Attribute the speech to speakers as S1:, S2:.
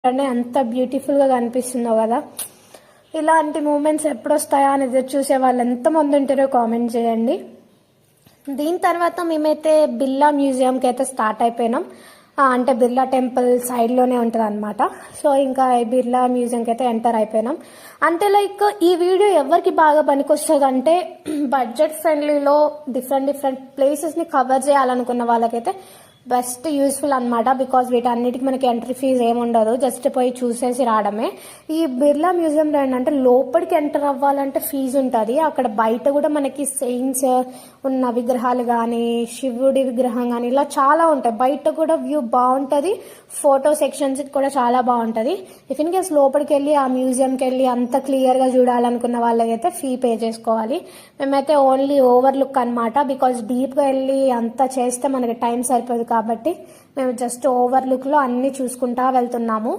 S1: అంటే ఎంత బ్యూటిఫుల్గా కనిపిస్తుందో కదా. ఇలాంటి మూమెంట్స్ ఎప్పుడు వస్తాయా అని ఎదురు చూసే వాళ్ళు ఎంతమంది ఉంటారో కామెంట్ చేయండి. దీని తర్వాత మేమైతే బిర్లా మ్యూజియంకి అయితే స్టార్ట్ అయిపోయినాం. అంటే బిర్లా టెంపుల్ సైడ్లోనే ఉంటుంది అనమాట. సో ఇంకా బిర్లా మ్యూజియంకి అయితే ఎంటర్ అయిపోయినాం. అంటే లైక్ ఈ వీడియో ఎవరికి బాగా పనికొస్తుంది అంటే బడ్జెట్ ఫ్రెండ్లీలో డిఫరెంట్ ప్లేసెస్ని కవర్ చేయాలనుకున్న వాళ్ళకైతే బెస్ట్ యూస్ఫుల్ అనమాట. బికాజ్ వీటన్నిటికి మనకి ఎంట్రీ ఫీజు ఏముండదు, జస్ట్ పోయి చూసేసి రావడమే. ఈ బిర్లా మ్యూజియంలో ఏంటంటే లోపలికి ఎంటర్ అవ్వాలంటే ఫీజు ఉంటుంది. అక్కడ బయట కూడా మనకి సెయింట్స్ ఉన్న విగ్రహాలు కానీ, శివుడి విగ్రహం కానీ ఇలా చాలా ఉంటాయి. బయట కూడా వ్యూ బాగుంటుంది, ఫోటో సెక్షన్స్ కూడా చాలా బాగుంటుంది. ఇఫ్ ఇన్ కేస్ లోపలికి వెళ్ళి ఆ మ్యూజియంకి వెళ్ళి అంత క్లియర్గా చూడాలనుకున్న వాళ్ళకైతే ఫీ పే చేసుకోవాలి. మేమైతే ఓన్లీ ఓవర్లుక్ అనమాట. బికాజ్ డీప్గా వెళ్ళి అంతా చేస్తే మనకి టైం సరిపోదు కాబట్టి మేము జస్ట్ ఓవర్లుక్లో అన్నీ చూసుకుంటా వెళ్తున్నాము.